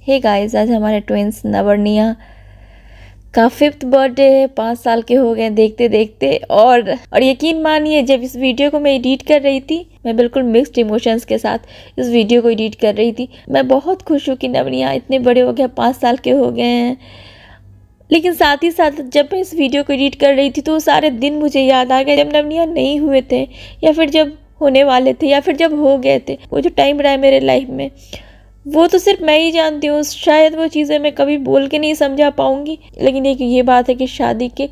Hey guys, आज हमारे twins नवर्निया का 5th बर्थडे है। 5 साल के हो गए देखते देखते। और यकीन मानिए, जब इस वीडियो को मैं एडिट कर रही थी, मैं बिल्कुल मिक्स्ड इमोशंस के साथ इस वीडियो को एडिट कर रही थी। मैं बहुत खुश हूँ कि नवर्निया इतने बड़े हो गए, 5 साल के हो गए हैं। लेकिन साथ ही साथ जब मैं इस वीडियो को एडिट कर रही थी तो वो सारे दिन मुझे याद आ गए जब नवर्निया नहीं हुए थे, या फिर जब होने वाले थे, या फिर जब हो गए थे। वो जो टाइम रहा है मेरे लाइफ में, वो तो सिर्फ मैं ही जानती हूँ। शायद वो चीज़ें मैं कभी बोल के नहीं समझा पाऊंगी। लेकिन एक ये बात है कि शादी के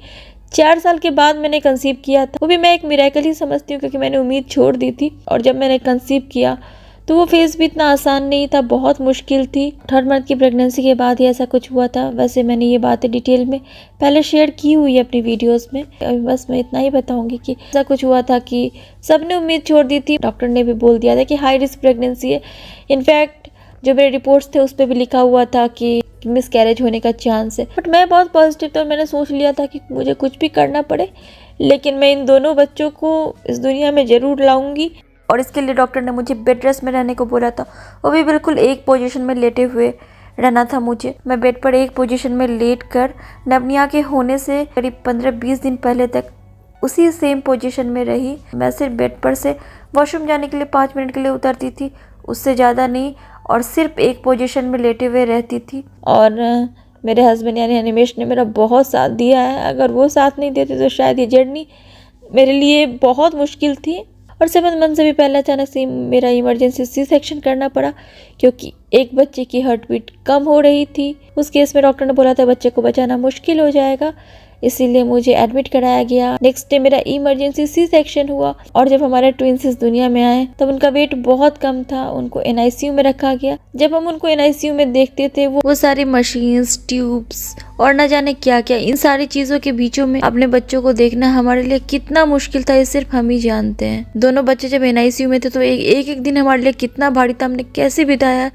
4 साल के बाद मैंने कंसीव किया था। वो भी मैं एक मिरेकल ही समझती हूँ, क्योंकि मैंने उम्मीद छोड़ दी थी। और जब मैंने कंसीव किया तो वो फेज़ भी इतना आसान नहीं था, बहुत मुश्किल थी। 3rd मंथ की प्रेगनेंसी के बाद ही ऐसा कुछ हुआ था। वैसे मैंने ये बातें डिटेल में पहले शेयर की हुई है अपनी वीडियोस में। अभी बस मैं इतना ही बताऊंगी कि ऐसा कुछ हुआ था कि सबने उम्मीद छोड़ दी थी। डॉक्टर ने भी बोल दिया था कि हाई रिस्क प्रेगनेंसी है। इनफैक्ट जो मेरे रिपोर्ट्स थे उस पर भी लिखा हुआ था कि मिस कैरेज होने का चांस है। बट मैं बहुत पॉजिटिव था। मैंने सोच लिया था कि मुझे कुछ भी करना पड़े, लेकिन मैं इन दोनों बच्चों को इस दुनिया में ज़रूर लाऊंगी। और इसके लिए डॉक्टर ने मुझे बेड रेस्ट में रहने को बोला था। वो भी बिल्कुल एक पोजीशन में लेटे हुए रहना था मुझे। मैं बेड पर एक पोजीशन में लेट कर नवनिया के होने से करीब 15-20 दिन पहले तक उसी सेम पोजीशन में रही। मैं सिर्फ बेड पर से वॉशरूम जाने के लिए 5 मिनट के लिए उतरती थी, उससे ज़्यादा नहीं। और सिर्फ एक पोजीशन में लेटे हुए रहती थी। और मेरे हस्बैंड यानी अनिमेश ने मेरा बहुत साथ दिया है। अगर वो साथ नहीं देते तो शायद ये जर्नी मेरे लिए बहुत मुश्किल थी। और 7 मंथ से भी पहले अचानक से मेरा इमरजेंसी सी सेक्शन करना पड़ा, क्योंकि एक बच्चे की हार्ट बीट कम हो रही थी। उस केस में डॉक्टर ने बोला था बच्चे को बचाना मुश्किल हो जाएगा, इसीलिए मुझे एडमिट कराया गया। नेक्स्ट डे मेरा इमरजेंसी सी सेक्शन हुआ। और जब हमारे ट्विंस इस दुनिया में आए तब उनका वेट बहुत कम था। उनको एनआईसीयू में रखा गया। जब हम उनको एनआईसीयू में देखते थे, वो सारी मशीन्स, ट्यूब्स और न जाने क्या क्या, इन सारी चीजों के बीचों में अपने बच्चों को देखना हमारे लिए कितना मुश्किल था, ये सिर्फ हम ही जानते हैं। दोनों बच्चे जब एनआईसीयू में थे तो एक दिन हमारे लिए कितना भारी था, हमने कैसे बिताया,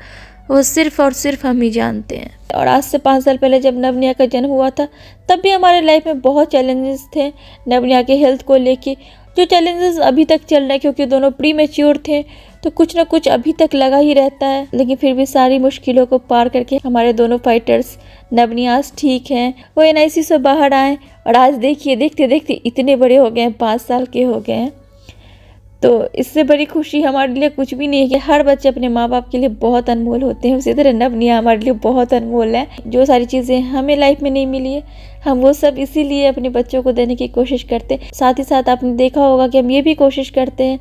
वो सिर्फ और सिर्फ हम ही जानते हैं। और आज से 5 साल पहले जब नवनिया का जन्म हुआ था, तब भी हमारे लाइफ में बहुत चैलेंजेस थे नवनिया के हेल्थ को लेके। जो चैलेंजेस अभी तक चल रहे हैं, क्योंकि दोनों प्री मैच्योर थे, तो कुछ ना कुछ अभी तक लगा ही रहता है। लेकिन फिर भी सारी मुश्किलों को पार करके हमारे दोनों फाइटर्स नवनियाज ठीक हैं। वो एनआईसी से बाहर आए और आज देखिए देखते देखते इतने बड़े हो गए हैं, 5 साल के हो गए हैं। तो इससे बड़ी खुशी हमारे लिए कुछ भी नहीं है कि हर बच्चे अपने माँ बाप के लिए बहुत अनमोल होते हैं। उसी तरह नवनिया हमारे लिए बहुत अनमोल है। जो सारी चीज़ें हमें लाइफ में नहीं मिली है, हम वो सब इसीलिए अपने बच्चों को देने की कोशिश करते हैं। साथ ही साथ आपने देखा होगा कि हम ये भी कोशिश करते हैं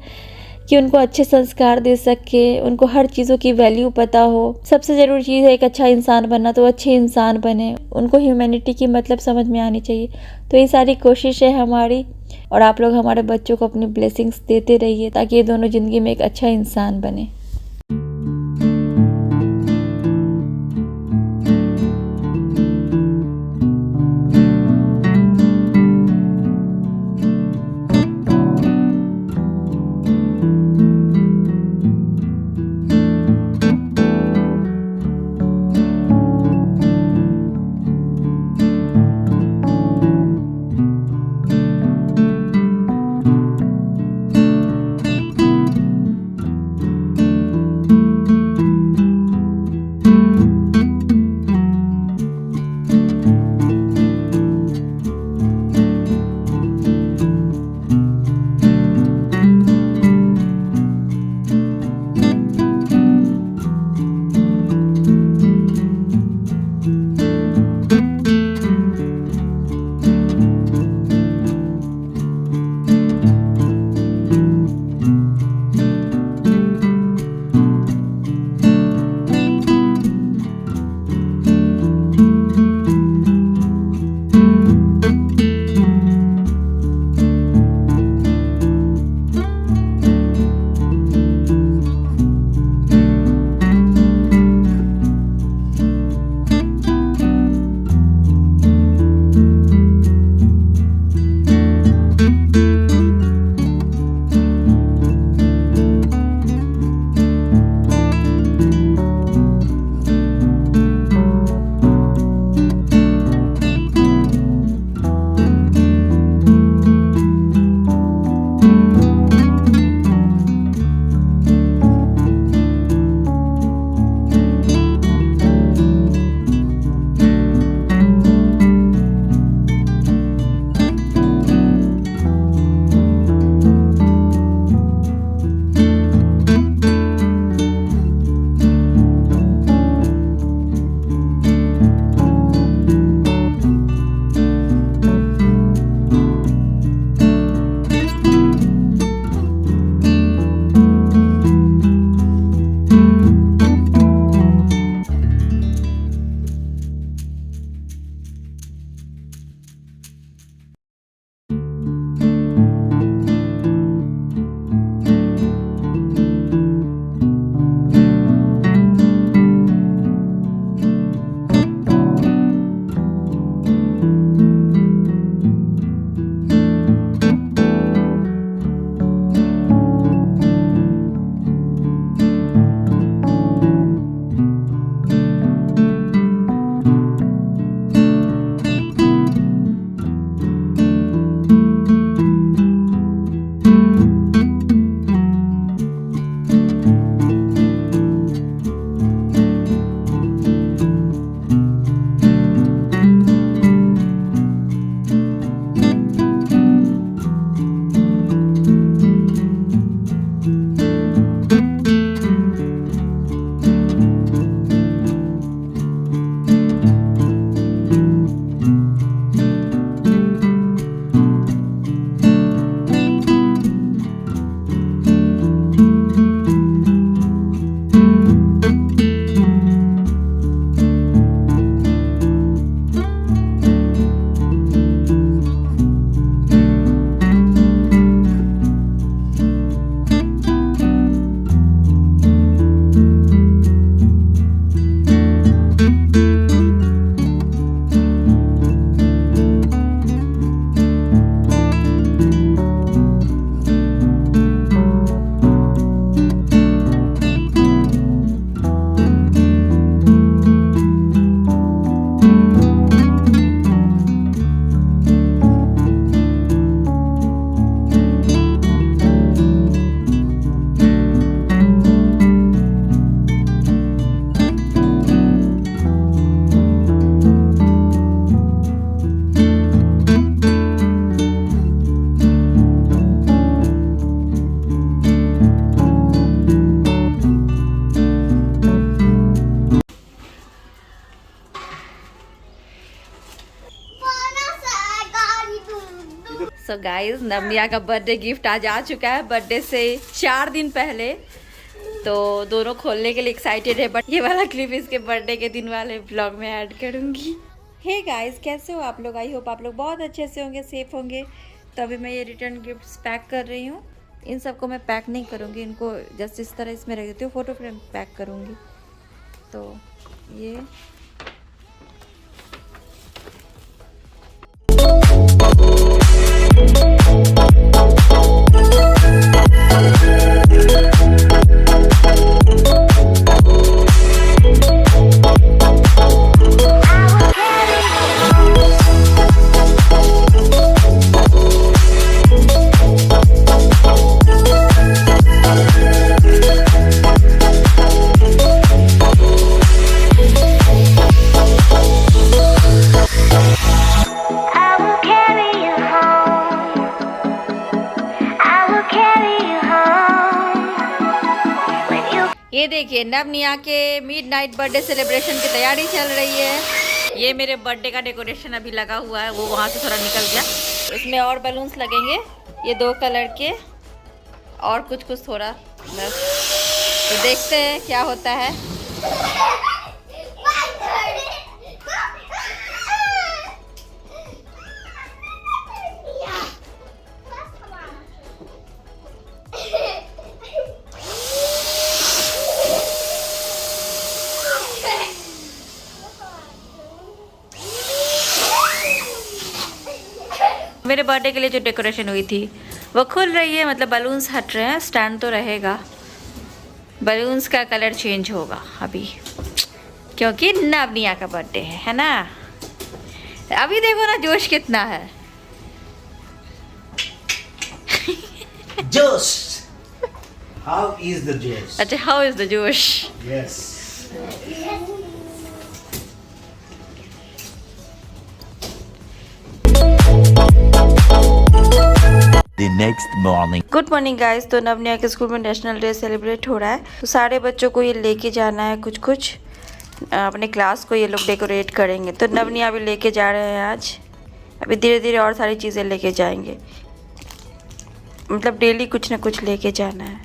कि उनको अच्छे संस्कार दे सके, उनको हर चीज़ों की वैल्यू पता हो। सबसे ज़रूरी चीज़ है एक अच्छा इंसान बनना, तो अच्छे इंसान बने, उनको ह्यूमैनिटी की मतलब समझ में आनी चाहिए। तो ये सारी कोशिश है हमारी। और आप लोग हमारे बच्चों को अपनी ब्लेसिंग्स देते रहिए, ताकि ये दोनों ज़िंदगी में एक अच्छा इंसान बने। सो गाइस नवनिया का बर्थडे गिफ्ट आज आ चुका है, बर्थडे से 4 दिन पहले। तो दोनों खोलने के लिए एक्साइटेड है, बट ये वाला क्लिप इसके बर्थडे के दिन वाले ब्लॉग में ऐड करूँगी। हे गाइस, कैसे हो आप लोग? आई होप आप लोग बहुत अच्छे से होंगे, सेफ होंगे। तो अभी मैं ये रिटर्न गिफ्ट्स पैक कर रही हूँ। इन सबको मैं पैक नहीं करूँगी, इनको जस्ट इस तरह इसमें रख देती हूँ, फ़ोटो फ्रेम पैक करूँगी। तो ये ये देखिए नवनिया के मिडनाइट बर्थडे सेलिब्रेशन की तैयारी चल रही है। ये मेरे बर्थडे का डेकोरेशन अभी लगा हुआ है, वो वहाँ से थोड़ा निकल गया। इसमें और बलून्स लगेंगे, ये 2 कलर के और कुछ थोड़ा बस। तो देखते हैं क्या होता है। मेरे बर्थडे के लिए जो डेकोरेशन हुई थी वो खुल रही है, मतलब बलून्स हट रहे हैं, स्टैंड तो रहेगा। बलून्स का कलर चेंज होगा अभी, क्योंकि नवनिया का बर्थडे है ना। अभी देखो ना जोश कितना है। जोश, how is the जोश? अच्छा, हाउ इज द जोश? Yes. The next morning. Good morning guys. तो नवनिया के स्कूल में नेशनल डे सेलिब्रेट हो रहा है, तो सारे बच्चों को ये लेके जाना है। कुछ अपने क्लास को ये लोग डेकोरेट करेंगे। तो नवनिया भी लेके जा रहे हैं आज। अभी धीरे धीरे और सारी चीज़ें लेके जाएंगे, मतलब डेली कुछ ना कुछ लेके जाना है।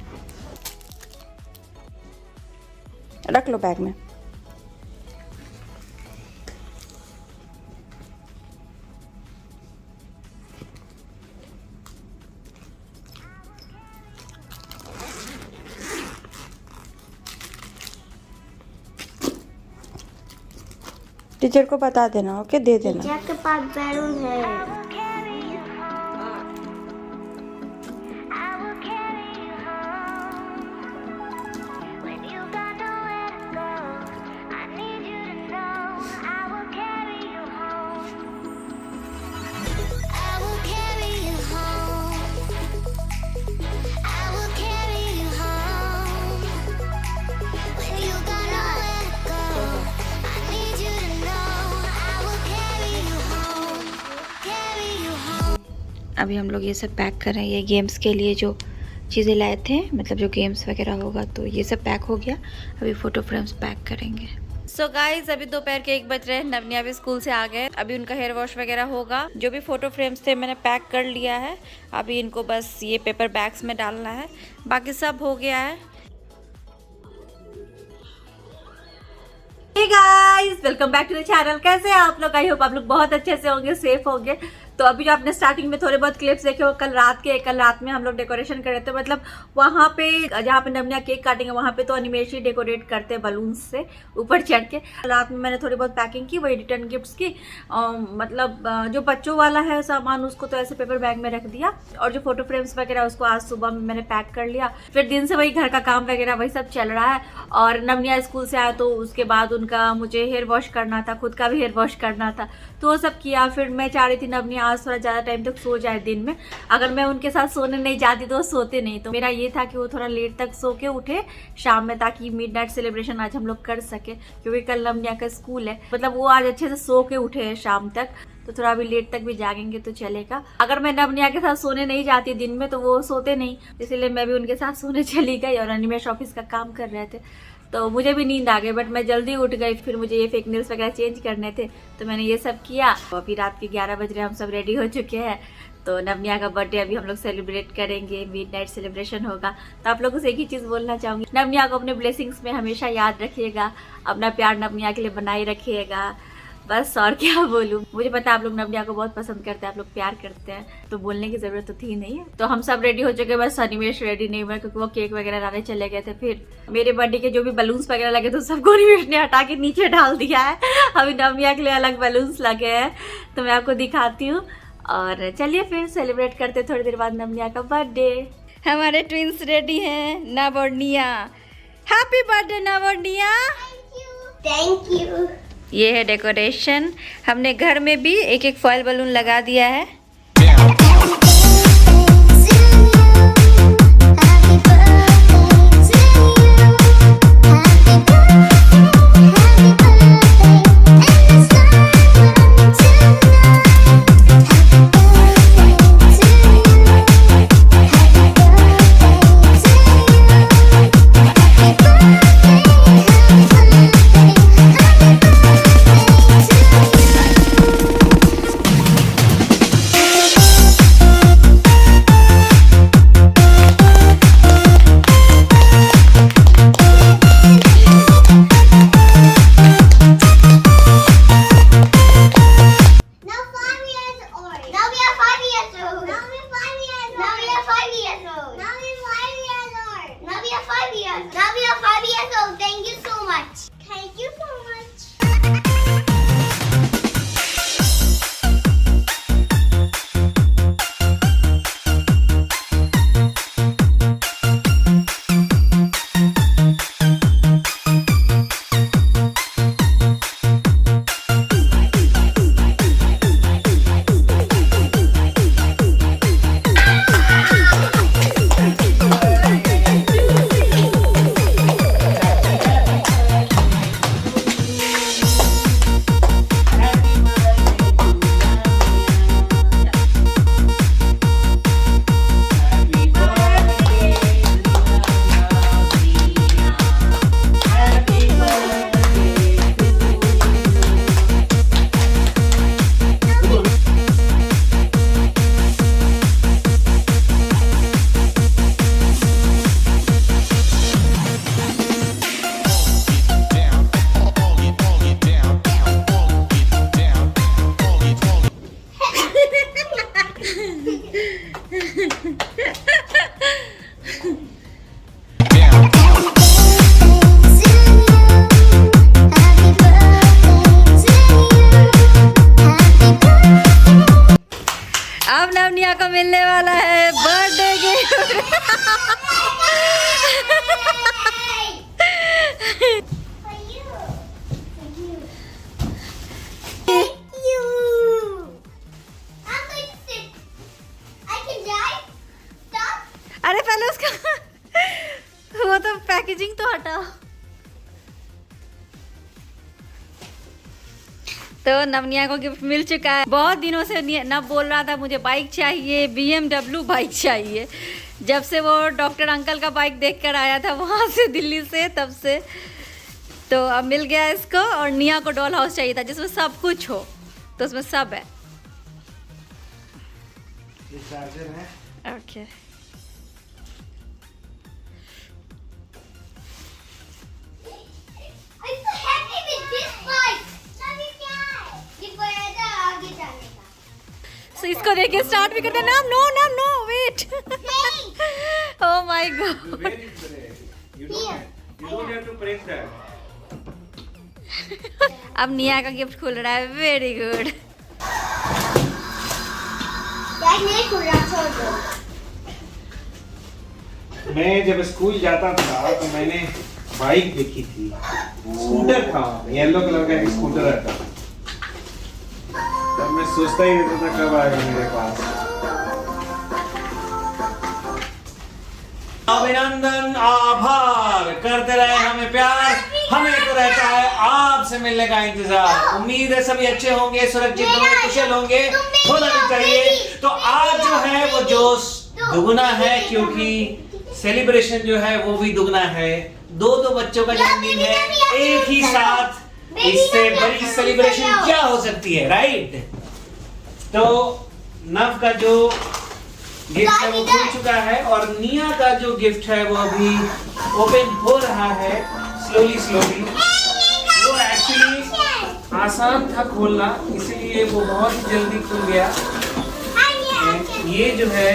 रख लो बैग में। टीचर को बता देना, ओके? दे देना। टीचर के पास बैलून है। अभी हम लोग ये सब पैक कर रहे हैं। ये गेम्स के लिए जो चीज़ें लाए थे, मतलब जो गेम्स वगैरह होगा, तो ये सब पैक हो गया। अभी फ़ोटो फ्रेम्स पैक करेंगे। सो गाइज, अभी दोपहर के 1 बज रहे हैं। नवनिया भी स्कूल से आ गए। अभी उनका हेयर वॉश वगैरह होगा। जो भी फ़ोटो फ्रेम्स थे मैंने पैक कर लिया है। अभी इनको बस ये पेपर बैग्स में डालना है, बाकी सब हो गया है। Hey guys, welcome back to the channel. कैसे हैं आप लोग? आई होप आप लोग बहुत अच्छे से होंगे, सेफ होंगे। तो अभी जो आपने स्टार्टिंग में थोड़े बहुत क्लिप्स देखे वो कल रात में हम लोग डेकोरेशन कर रहे थे। मतलब वहाँ पे जहाँ पे नवनिया केक काटेंगे वहाँ पे तो अनिमेश ही डेकोरेट करते हैं बलून से ऊपर चढ़ के। रात में मैंने थोड़ी बहुत पैकिंग की, वही रिटर्न गिफ्ट्स की। मतलब जो बच्चों वाला है सामान उसको तो ऐसे पेपर बैग में रख दिया, और जो फोटो फ्रेम्स वगैरह उसको आज सुबह में मैंने पैक कर लिया। फिर दिन से वही घर का काम वगैरह वही सब चल रहा है। और नवनिया स्कूल से आया तो उसके बाद उनका मुझे हेयर वॉश करना था, खुद का भी हेयर वॉश करना था, तो वो सब किया। फिर मैं चाह रही थी नवनिया आज थोड़ा ज़्यादा टाइम तक सो जाए दिन में। अगर मैं उनके साथ सोने नहीं जाती तो सोते नहीं, तो मेरा ये था कि वो थोड़ा लेट तक सो के उठे शाम में, ताकि मिडनाइट सेलिब्रेशन आज हम लोग कर सके, क्योंकि कल नवनिया का स्कूल है। मतलब वो आज अच्छे से सो के उठे हैं शाम तक, तो थोड़ा अभी लेट तक भी जागेंगे तो चलेगा। अगर मैं नवनिया के साथ सोने नहीं जाती दिन में तो वो सोते नहीं, इसीलिए मैं भी उनके साथ सोने चली गई। और अनिमेश ऑफिस का काम कर रहे थे तो मुझे भी नींद आ गई, बट मैं जल्दी उठ गई। फिर मुझे ये फेक नेल्स वगैरह चेंज करने थे तो मैंने ये सब किया। तो अभी रात के 11 बज रहे हैं, हम सब रेडी हो चुके हैं। तो नवनिया का बर्थडे अभी हम लोग सेलिब्रेट करेंगे, मिडनाइट सेलिब्रेशन होगा। तो आप लोगों से एक ही चीज़ बोलना चाहूँगी, नवनिया को अपने ब्लेसिंग्स में हमेशा याद रखिएगा, अपना प्यार नवनिया के लिए बनाए रखिएगा। बस और क्या बोलूँ, मुझे पता है आप लोग नवनिया को बहुत पसंद करते हैं, आप लोग प्यार करते हैं, तो बोलने की ज़रूरत तो थी नहीं। तो हम सब रेडी हो चुके, बस अनिमेश रेडी नहीं हुआ क्योंकि वो केक वगैरह लाने चले गए थे। फिर मेरे बर्थडे के जो भी बलून्स वगैरह लगे तो सबको अनिमेश ने हटा के नीचे डाल दिया है। अभी नवनिया के लिए अलग बलून्स लगे हैं, तो मैं आपको दिखाती हूँ। और चलिए फिर सेलिब्रेट करते थोड़ी देर बाद नवनिया का बर्थडे। हमारे ट्विंस रेडी हैं, नव और निया। हैप्पी बर्थडे नव और निया। Thank you. ये है डेकोरेशन, हमने घर में भी एक एक फॉयल बलून लगा दिया है। नवनिया को मिलने वाला है बर्थडे गिफ्ट। अरे पहले उसका वो तो पैकेजिंग तो हटाओ। तो नवनिया को गिफ्ट मिल चुका है। बहुत दिनों से नव बोल रहा था मुझे बाइक चाहिए, BMW बाइक चाहिए। जब से वो डॉक्टर अंकल का बाइक देखकर आया था वहाँ से दिल्ली से, तब से तो अब मिल गया इसको। और निया को डॉल हाउस चाहिए था जिसमें सब कुछ हो, तो उसमें सब है। ये चार्जर है। ओके So, इसको देखिए स्टार्ट भी करते हैं। No no no wait, oh my god. अब निया का गिफ्ट खुल रहा है, वेरी गुड। मैं जब स्कूल जाता था तो मैंने बाइक देखी थी, स्कूटर था, येलो कलर का एक स्कूटर आता था। तब मैं सोचता ही रहता था कब आएगा मेरे पास। अभिनंदन, आभार करते रहे हमें प्यार, हमें तो रहता है आपसे मिलने का इंतजार। उम्मीद है सभी अच्छे होंगे, सुरक्षित होंगे, कुशल होंगे, होना भी चाहिए। तो आज जो है वो जोश दुगुना है क्योंकि सेलिब्रेशन जो है वो भी दुगना है। दो बच्चों का जन्मदिन है एक ही साथ, इससे बड़ी सेलिब्रेशन क्या हो सकती है, राइट? तो नव का जो गिफ्ट है वो खुल चुका है और निया का जो गिफ्ट है वो अभी ओपन हो रहा है स्लोली स्लोली। वो एक्चुअली आसान था खोलना, इसलिए वो बहुत जल्दी खुल गया। ये जो है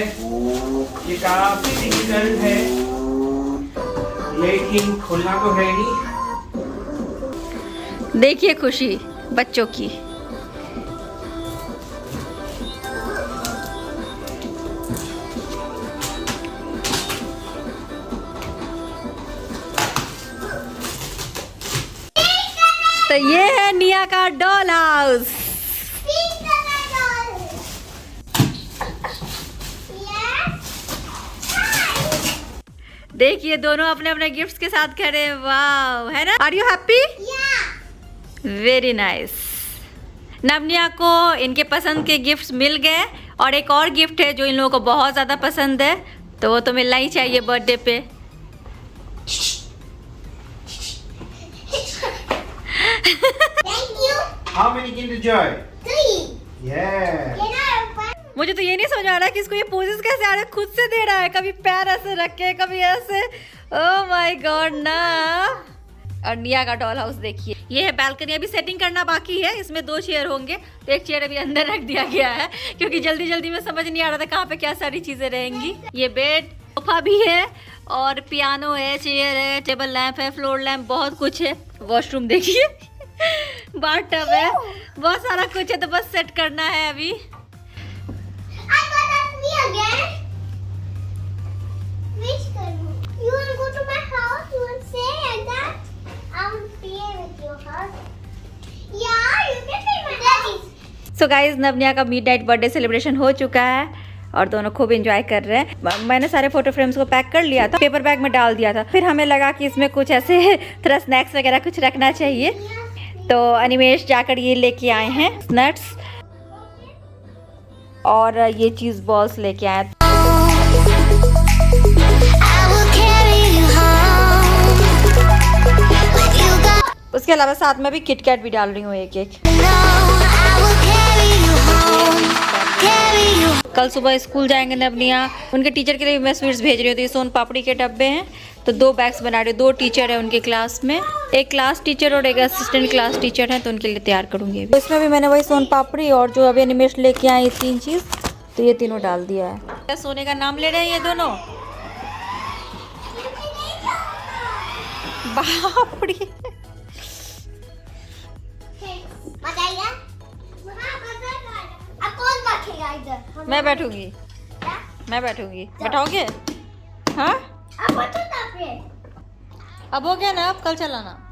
ये काफी डिफिकल्ट है, लेकिन खुलना तो है ही। देखिए खुशी बच्चों की। तो ये है निया का डॉल हाउस। देखिए दोनों अपने अपने गिफ्ट्स के साथ खड़े हैं। वाव, है ना? Are you happy? Very nice. Navniya को इनके पसंद के गिफ्ट्स मिल गए और एक और गिफ्ट है जो इन लोगों को बहुत ज़्यादा पसंद है, तो वो तो मिलना ही चाहिए बर्थडे पे। Thank you. How many Kinder Joy? 3. Yeah. Can I open? मुझे तो ये नहीं समझ आ रहा है कि इसको ये पोजेस कैसे आ रहे हैं, खुद से दे रहा है, कभी पैर ऐसे रख के कभी ऐसे। ओह माय गॉड ना। और निया का डॉल हाउस देखिए, ये है बैल्कनी। अभी सेटिंग करना बाकी है, इसमें 2 चेयर होंगे, तो एक चेयर अभी अंदर रख दिया गया है क्योंकि जल्दी जल्दी में समझ नहीं आ रहा था कहाँ पे क्या सारी चीजें रहेंगी। ये बेड, सोफा भी है और पियानो है, चेयर है, टेबल लैंप है, फ्लोर लैंप, बहुत कुछ है। वॉशरूम देखिए, बाथटब है, बहुत सारा कुछ है, तो बस सेट करना है अभी। I got that me again. Which one? You want to go to my house? You want to stay like that? I will play with your house. Yeah, you can play my house. So guys Navaniya का midnight birthday celebration हो चुका है और दोनों खूब enjoy कर रहे हैं। मैंने सारे फोटो फ्रेम्स को पैक कर लिया था, पेपर बैग में डाल दिया था। फिर हमें लगा कि इसमें कुछ ऐसे थोड़ा स्नैक्स वगैरह कुछ रखना चाहिए, तो अनिमेश जाकर ये लेके आए हैं नट्स और ये चीज़ बॉल्स लेके आए। उसके अलावा साथ में भी किटकैट भी डाल रही हूँ एक एक। कल सुबह स्कूल जाएंगे नवनिया, उनके टीचर के लिए मैं स्वीट्स भेज रही हूँ। तो ये सोन पापड़ी के डब्बे हैं, तो 2 बैग्स बना रही हूँ। 2 टीचर है उनके क्लास में, एक क्लास टीचर और एक असिस्टेंट क्लास टीचर है, तो उनके लिए तैयार करूँगी। तो इसमें भी मैंने वही सोन पापड़ी और जो अभी अनिमेश लेके आए 3 चीज़, तो ये तीनों डाल दिया है। सोने का नाम ले रहे हैं ये दोनों। पापड़ी बताइए। अब कौन बैठेगा इधर? मैं बैठूंगी, मैं बैठूंगी। बैठाओगे? हाँ अब बता पे। अब हो गया ना, अब कल चलाना।